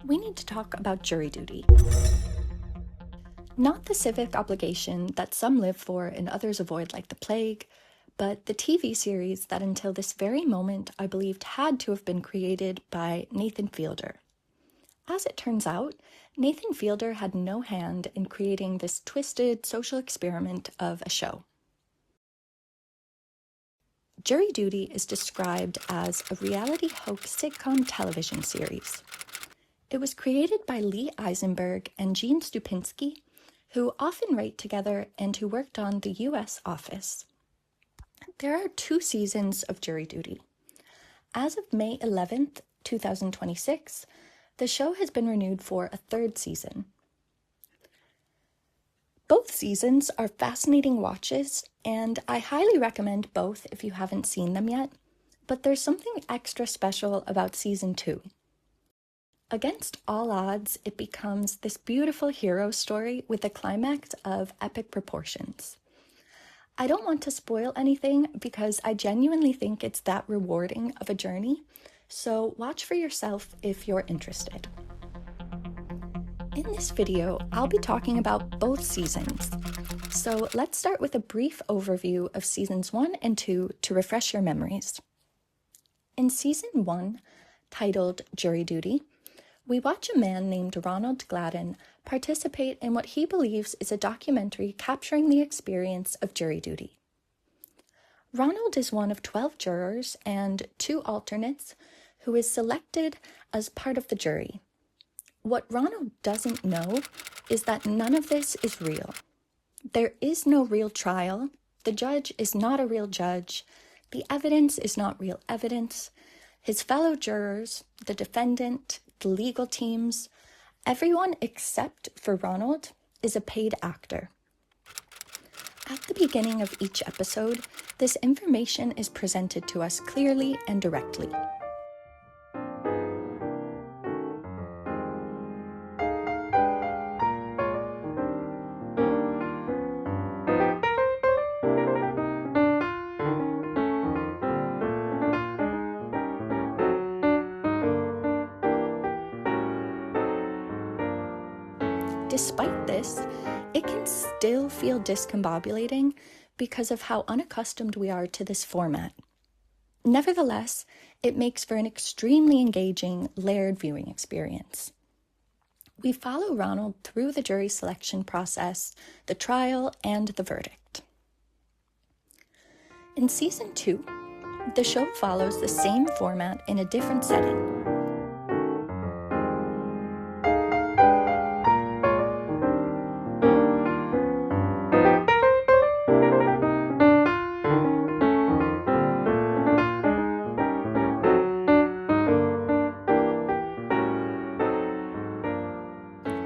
we need to talk about jury duty. Not the civic obligation that some live for and others avoid like the plague, but the TV series that until this very moment I believed had to have been created by Nathan Fielder. As it turns out, Nathan Fielder had no hand in creating this twisted social experiment of a show. Jury Duty is described as a reality hoax sitcom television series. It was created by Lee Eisenberg and Gene Stupinski, who often write together and who worked on the U.S. Office. There are 2 seasons of Jury Duty. As of May 11th, 2026, the show has been renewed for a 3rd season. Both seasons are fascinating watches, and I highly recommend both if you haven't seen them yet, but there's something extra special about season 2. Against all odds, it becomes this beautiful hero story with a climax of epic proportions. I don't want to spoil anything because I genuinely think it's that rewarding of a journey, so watch for yourself if you're interested. In this video, I'll be talking about both seasons. So let's start with a brief overview of seasons 1 and 2 to refresh your memories. In season 1, titled Jury Duty, we watch a man named Ronald Gladden participate in what he believes is a documentary capturing the experience of jury duty. Ronald is one of 12 jurors and 2 alternates who is selected as part of the jury. What Ronald doesn't know is that none of this is real. There is no real trial, the judge is not a real judge, the evidence is not real evidence, his fellow jurors, the defendant, the legal teams, everyone except for Ronald is a paid actor. At the beginning of each episode, this information is presented to us clearly and directly. Despite this, it can still feel discombobulating because of how unaccustomed we are to this format. Nevertheless, it makes for an extremely engaging, layered viewing experience. We follow Ronald through the jury selection process, the trial, and the verdict. In season 2, the show follows the same format in a different setting.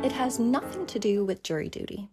It has nothing to do with jury duty.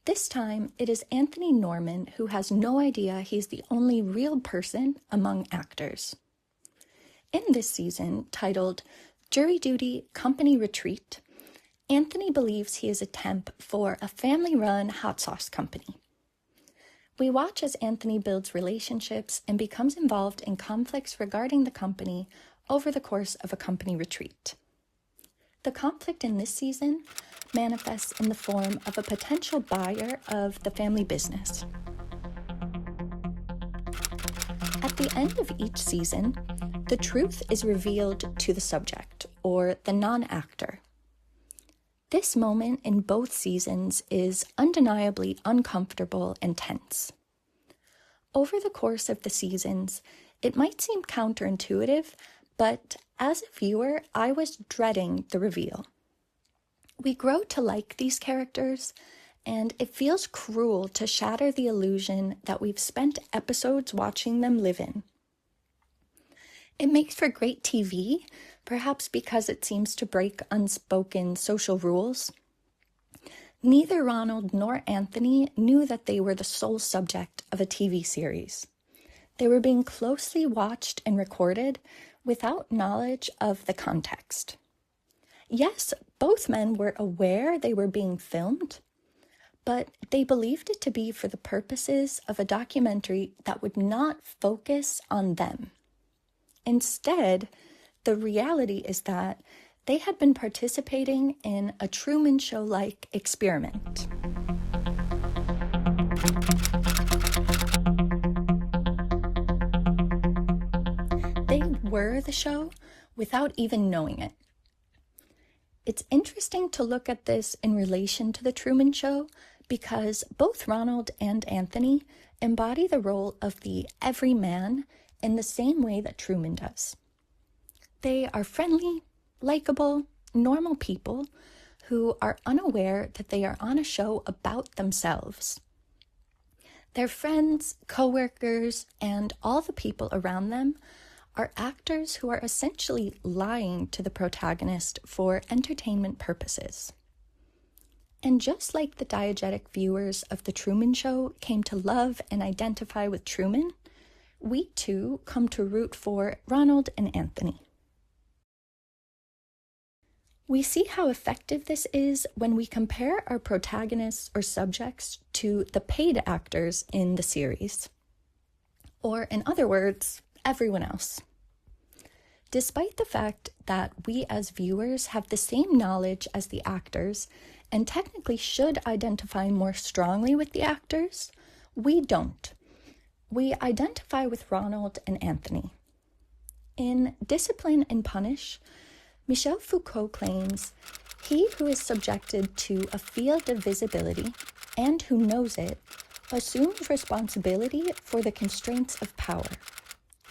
This time, it is Anthony Norman who has no idea he's the only real person among actors. In this season, titled Jury Duty Company Retreat, Anthony believes he is a temp for a family-run hot sauce company. We watch as Anthony builds relationships and becomes involved in conflicts regarding the company over the course of a company retreat. The conflict in this season manifests in the form of a potential buyer of the family business. At the end of each season, the truth is revealed to the subject, or the non-actor. This moment in both seasons is undeniably uncomfortable and tense. Over the course of the seasons, it might seem counterintuitive, but as a viewer, I was dreading the reveal. We grow to like these characters, and it feels cruel to shatter the illusion that we've spent episodes watching them live in. It makes for great TV, perhaps because it seems to break unspoken social rules. Neither Ronald nor Anthony knew that they were the sole subject of a TV series. They were being closely watched and recorded without knowledge of the context. Yes, both men were aware they were being filmed, but they believed it to be for the purposes of a documentary that would not focus on them. Instead, the reality is that They had been participating in a Truman Show-like experiment. They were the show without even knowing it. It's interesting to look at this in relation to the Truman Show because both Ronald and Anthony embody the role of the everyman in the same way that Truman does. They are friendly, likable, normal people who are unaware that they are on a show about themselves. Their friends, co-workers, and all the people around them are actors who are essentially lying to the protagonist for entertainment purposes. And just like the diegetic viewers of The Truman Show came to love and identify with Truman, we too come to root for Ronald and Anthony. We see how effective this is when we compare our protagonists or subjects to the paid actors in the series, or in other words, everyone else. Despite the fact that we as viewers have the same knowledge as the actors and technically should identify more strongly with the actors, we don't. We identify with Ronald and Anthony. In Discipline and Punish, Michel Foucault claims, "He who is subjected to a field of visibility and who knows it assumes responsibility for the constraints of power.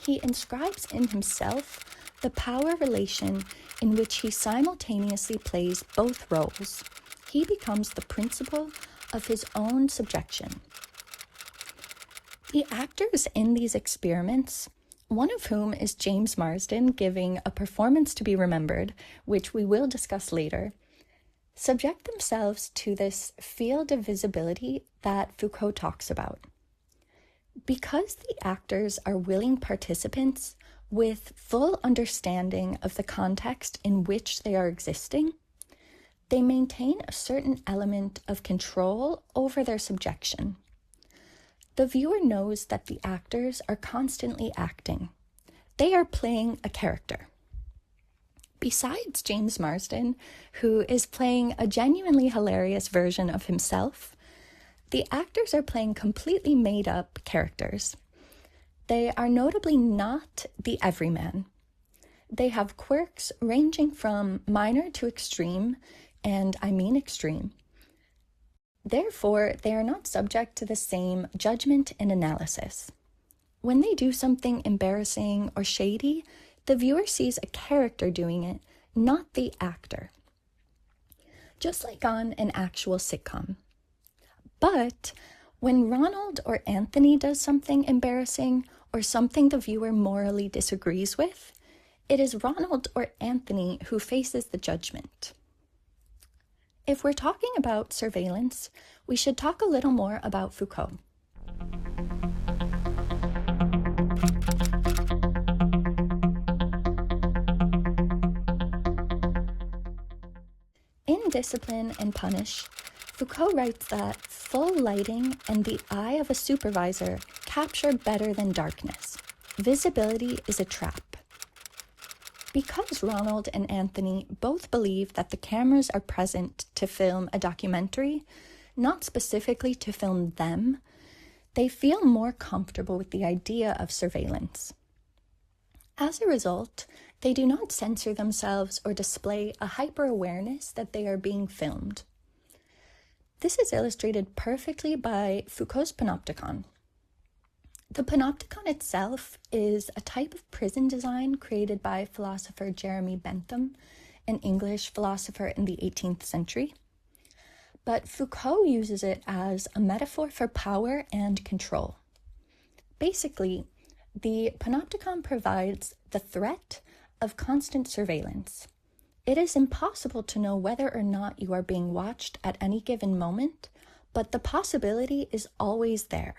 He inscribes in himself the power relation in which he simultaneously plays both roles. He becomes the principle of his own subjection." The actors in these experiments, one of whom is James Marsden giving a performance to be remembered, which we will discuss later, subject themselves to this field of visibility that Foucault talks about. Because the actors are willing participants with full understanding of the context in which they are existing, they maintain a certain element of control over their subjection. The viewer knows that the actors are constantly acting. They are playing a character. Besides James Marsden, who is playing a genuinely hilarious version of himself, the actors are playing completely made-up characters. They are notably not the everyman. They have quirks ranging from minor to extreme, and I mean extreme. Therefore, they are not subject to the same judgment and analysis. When they do something embarrassing or shady, the viewer sees a character doing it, not the actor. Just like on an actual sitcom. But when Ronald or Anthony does something embarrassing or something the viewer morally disagrees with, it is Ronald or Anthony who faces the judgment. If we're talking about surveillance, we should talk a little more about Foucault. In Discipline and Punish, Foucault writes that full lighting and the eye of a supervisor capture better than darkness. Visibility is a trap. Because Ronald and Anthony both believe that the cameras are present to film a documentary, not specifically to film them, they feel more comfortable with the idea of surveillance. As a result, they do not censor themselves or display a hyper-awareness that they are being filmed. This is illustrated perfectly by Foucault's panopticon. The panopticon itself is a type of prison design created by philosopher Jeremy Bentham, an English philosopher in the 18th century. But Foucault uses it as a metaphor for power and control. Basically, the panopticon provides the threat of constant surveillance. It is impossible to know whether or not you are being watched at any given moment, but the possibility is always there.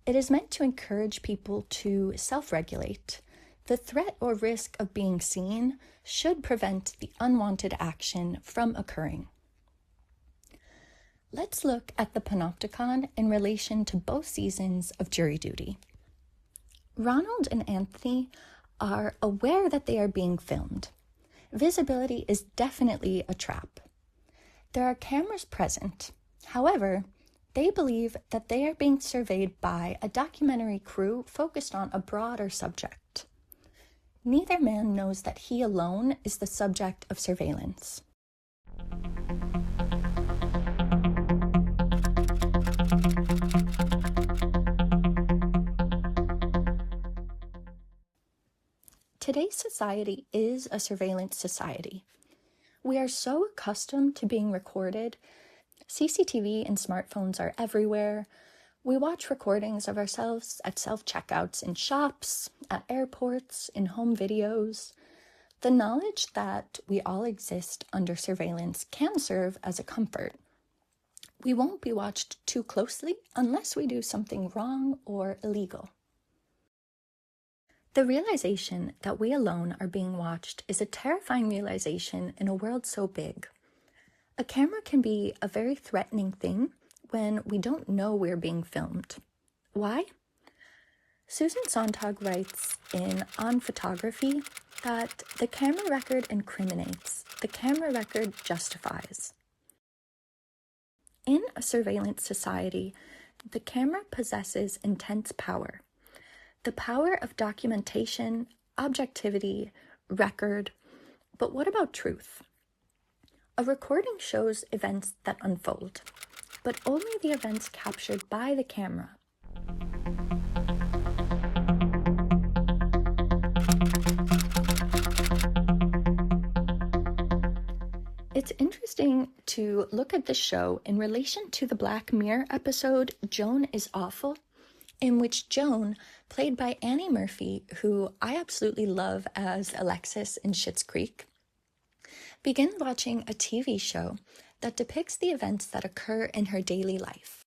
It is meant to encourage people to self-regulate. The threat or risk of being seen should prevent the unwanted action from occurring. Let's look at the panopticon in relation to both seasons of Jury Duty. Ronald and Anthony are aware that they are being filmed. visibility is definitely a trap. There are cameras present. However, they believe that they are being surveyed by a documentary crew focused on a broader subject. Neither man knows that he alone is the subject of surveillance. Today's society is a surveillance society. We are so accustomed to being recorded. CCTV and smartphones are everywhere. We watch recordings of ourselves at self-checkouts in shops, at airports, in home videos. The knowledge that we all exist under surveillance can serve as a comfort. We won't be watched too closely unless we do something wrong or illegal. The realization that we alone are being watched is a terrifying realization in a world so big. A camera can be a very threatening thing when we don't know we're being filmed. Why? Susan Sontag writes in On Photography that the camera record incriminates, the camera record justifies. In a surveillance society, the camera possesses intense power. The power of documentation, objectivity, record. But what about truth? A recording shows events that unfold, but only the events captured by the camera. It's interesting to look at the show in relation to the Black Mirror episode Joan is Awful, in which Joan, played by Annie Murphy, who I absolutely love as Alexis in Schitt's Creek, begins watching a TV show that depicts the events that occur in her daily life.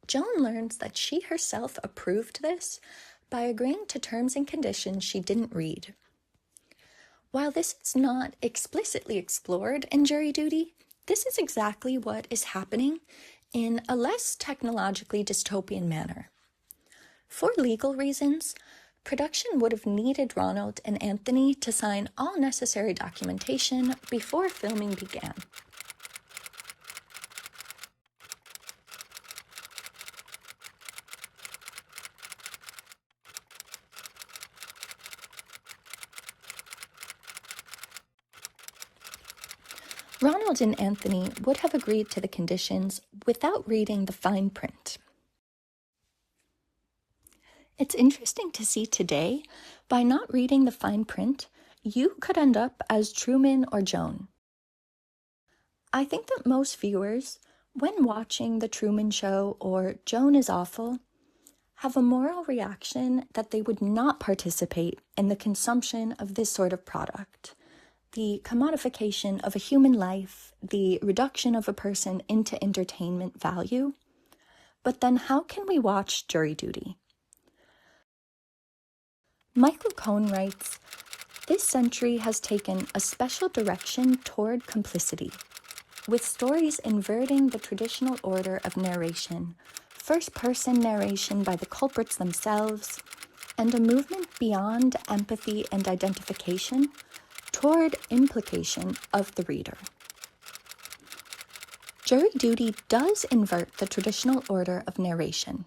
Joan learns that she herself approved this by agreeing to terms and conditions she didn't read. While this is not explicitly explored in Jury Duty, this is exactly what is happening in a less technologically dystopian manner. For legal reasons, production would have needed Ronald and Anthony to sign all necessary documentation before filming began. Ronald and Anthony would have agreed to the conditions without reading the fine print. It's interesting to see today, by not reading the fine print, you could end up as Truman or Joan. I think that most viewers, when watching The Truman Show or Joan is Awful, have a moral reaction that they would not participate in the consumption of this sort of product. The commodification of a human life, the reduction of a person into entertainment value. But then how can we watch Jury Duty? Michael Cohen writes, "This century has taken a special direction toward complicity, with stories inverting the traditional order of narration, first-person narration by the culprits themselves, and a movement beyond empathy and identification toward implication of the reader." Jury Duty does invert the traditional order of narration.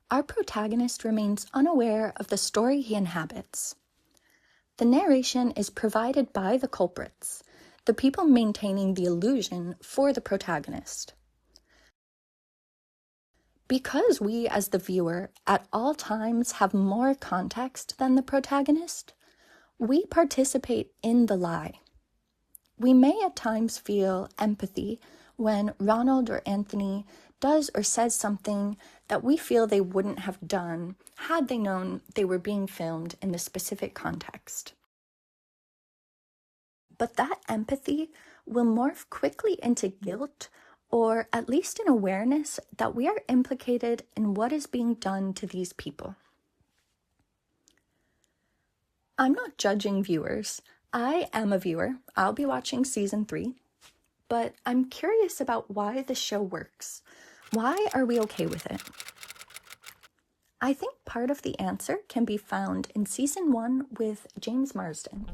Our protagonist remains unaware of the story he inhabits. The narration is provided by the culprits, the people maintaining the illusion for the protagonist. Because we, as the viewer, at all times have more context than the protagonist, we participate in the lie. We may at times feel empathy when Ronald or Anthony does or says something that we feel they wouldn't have done had they known they were being filmed in the specific context. But that empathy will morph quickly into guilt, or at least an awareness that we are implicated in what is being done to these people. I'm not judging viewers. I am a viewer. I'll be watching season 3. But I'm curious about why the show works. Why are we okay with it? I think part of the answer can be found in season 1 with James Marsden.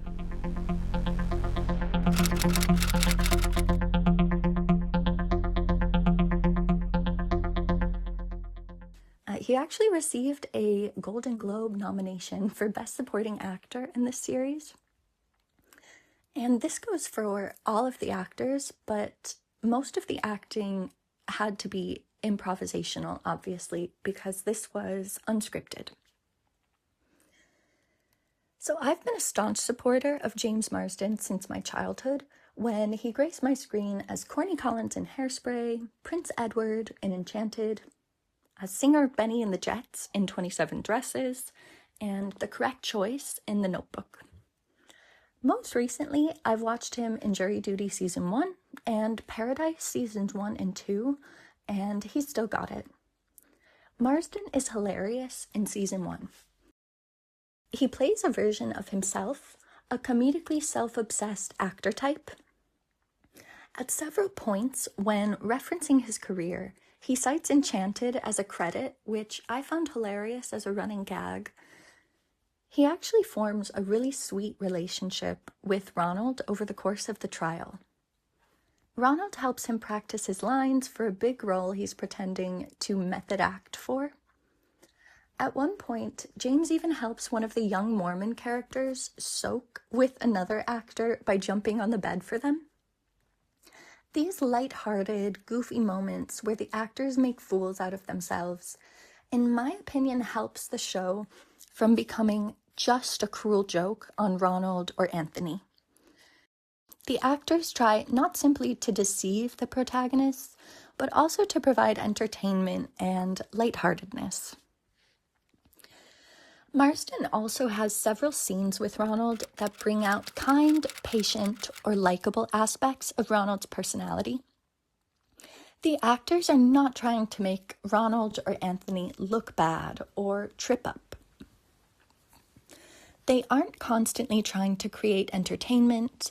He actually received a Golden Globe nomination for Best Supporting Actor in this series. And this goes for all of the actors, but most of the acting had to be improvisational, obviously, because this was unscripted. So I've been a staunch supporter of James Marsden since my childhood, when he graced my screen as Corny Collins in Hairspray, Prince Edward in Enchanted, as singer Benny and the Jets in 27 Dresses, and the correct choice in The Notebook. Most recently, I've watched him in Jury Duty Season 1 and Paradise Seasons 1 and 2, and he's still got it. Marsden is hilarious in Season 1. He plays a version of himself, a comedically self-obsessed actor type. At several points, when referencing his career, he cites Enchanted as a credit, which I found hilarious as a running gag. He actually forms a really sweet relationship with Ronald over the course of the trial. Ronald helps him practice his lines for a big role he's pretending to method act for. At one point, James even helps one of the young Mormon characters soak with another actor by jumping on the bed for them. These light-hearted, goofy moments where the actors make fools out of themselves, in my opinion, helps the show from becoming just a cruel joke on Ronald or Anthony. The actors try not simply to deceive the protagonists, but also to provide entertainment and lightheartedness. Marsden also has several scenes with Ronald that bring out kind, patient, or likable aspects of Ronald's personality. The actors are not trying to make Ronald or Anthony look bad or trip up. They aren't constantly trying to create entertainment,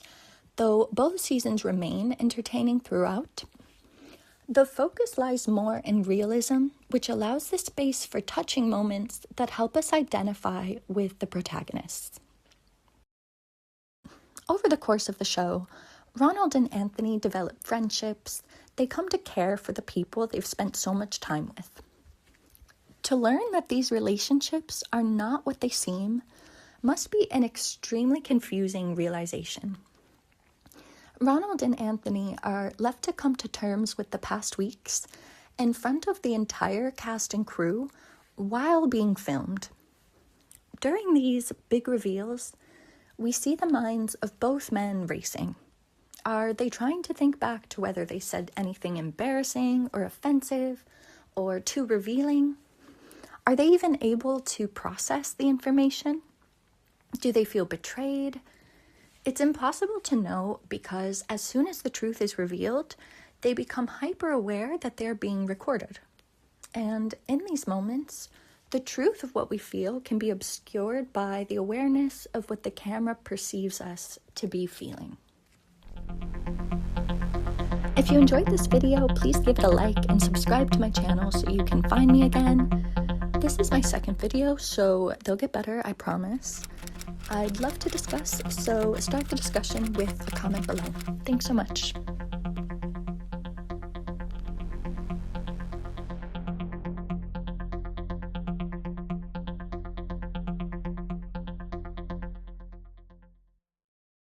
though both seasons remain entertaining throughout. The focus lies more in realism, which allows the space for touching moments that help us identify with the protagonists. Over the course of the show, Ronald and Anthony develop friendships. They come to care for the people they've spent so much time with. To learn that these relationships are not what they seem must be an extremely confusing realization. Ronald and Anthony are left to come to terms with the past weeks in front of the entire cast and crew while being filmed. During these big reveals, we see the minds of both men racing. Are they trying to think back to whether they said anything embarrassing or offensive or too revealing? Are they even able to process the information? Do they feel betrayed? It's impossible to know because as soon as the truth is revealed, they become hyper-aware that they're being recorded. And in these moments, the truth of what we feel can be obscured by the awareness of what the camera perceives us to be feeling. If you enjoyed this video, please give it a like and subscribe to my channel so you can find me again. This is my second video, so they'll get better, I promise. I'd love to discuss, so start the discussion with a comment below. Thanks so much.